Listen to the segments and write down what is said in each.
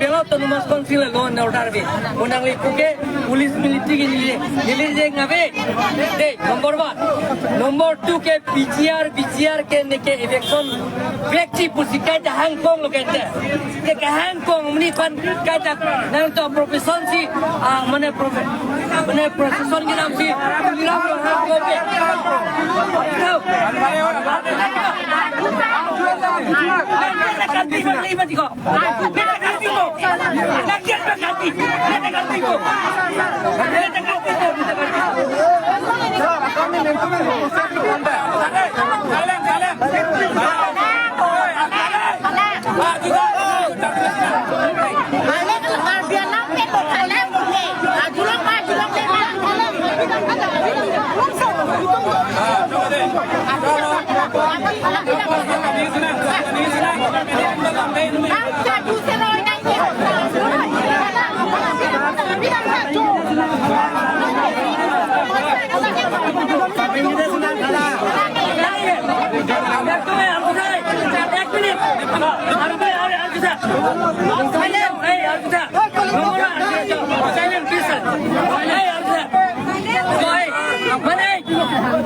belot to numas konsil loan order be unang lipuke police military ke nili je ngabe de number 1 number 2 ke BCR ke neke election व्यक्ति पुसिkai ta Hong Kong lo kete ke Hong Kong meni kan kaita nang to profession si mane profession ki naam si niram lo Hong Kong pe ganti bagi bagi ko ganti ko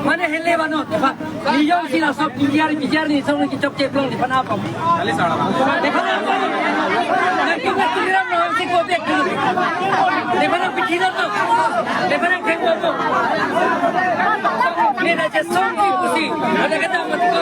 mana hele banot Liyong sila sob bijar ni sob ki chop cheplong di pana pam kali sara dekho na nakki nakkiram no si ko dek dekho na pichila to dekho na khengwa to ne na che song ki kusi ada kata mat ko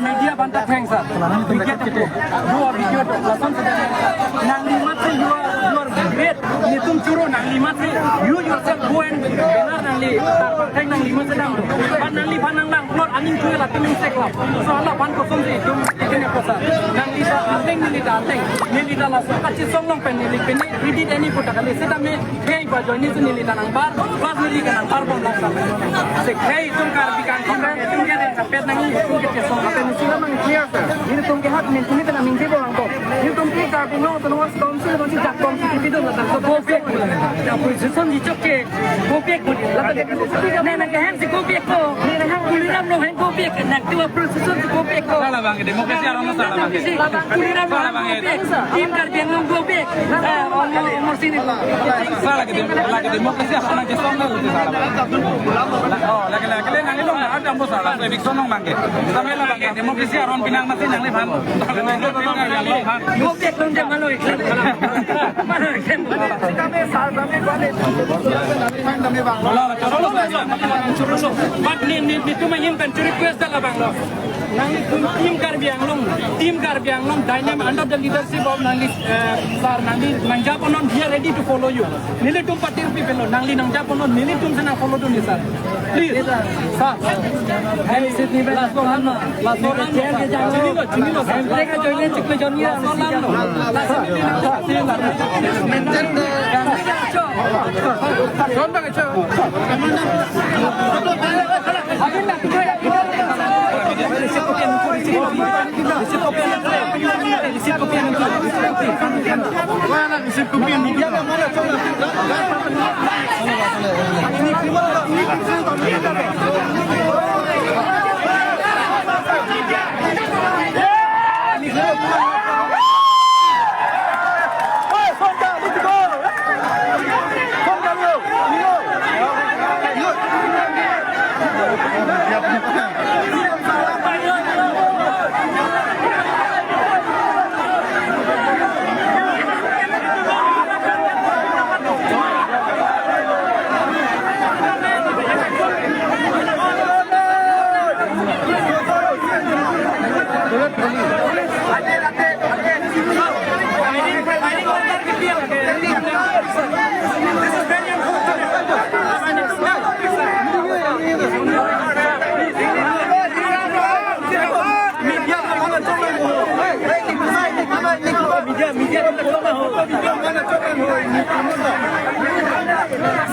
media banta thanks sir cricket ko do video lasan nang limat you are great nitum churu nang lima sih you yourself go and benar nang li tar nang lima sedang pan nang li panang nang keluar angin cuy lah temen seklap soalnya pan kosong sih itu ikan yang kosa nang li dah anteng nili dah langsung kacil songlong pen nili kredit ini putar kali sedang me hey baju ini tu nili tanang bar pas nili kanang bar bom langsung sek hey tum kar bikan kita tum kene kapet nang li tum kecil song apa ni sila mang clear sir ini tum ke hat ni tum kita nang jibo angko ini tum ke kar bino tu nuas tom sila masih jak tom sih itu nang tak gopek ya posisi di coke gopek lalu dia nang ke hand si gopek ko ni nang kuliram no hand gopek nak tu posisi si gopek ko salah bang demokrasi orang salah bang kuliram no gopek tim kar biang no gopek umur sini salah ke demokrasi orang ke song itu salah oh lagi nang itu ada ambo salah lebih sonong bang sampai lah bang demokrasi orang pinang masih nang lepan gopek dong dia malu kami salah kami balik But ni tu mahimkan request dah bang lo. Nanti tim Karbiang Long dynamic under the leadership of Nangi sar Nangi Nangjaponon he are ready to follow you. Nili tum patir people Nangi Nangjaponon nili tum sana follow tu ni sir. Please sir. Hey Sydney last one chini lo mereka join cikgu Jonia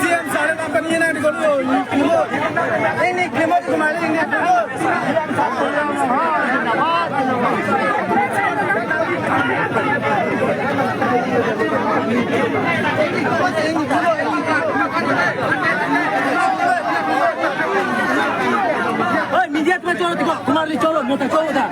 CM सारे कंपनी ना निकलो नहीं क्लेमर तुम्हारे India media में चलो देखो तुम्हारे चलो मोटा चलो था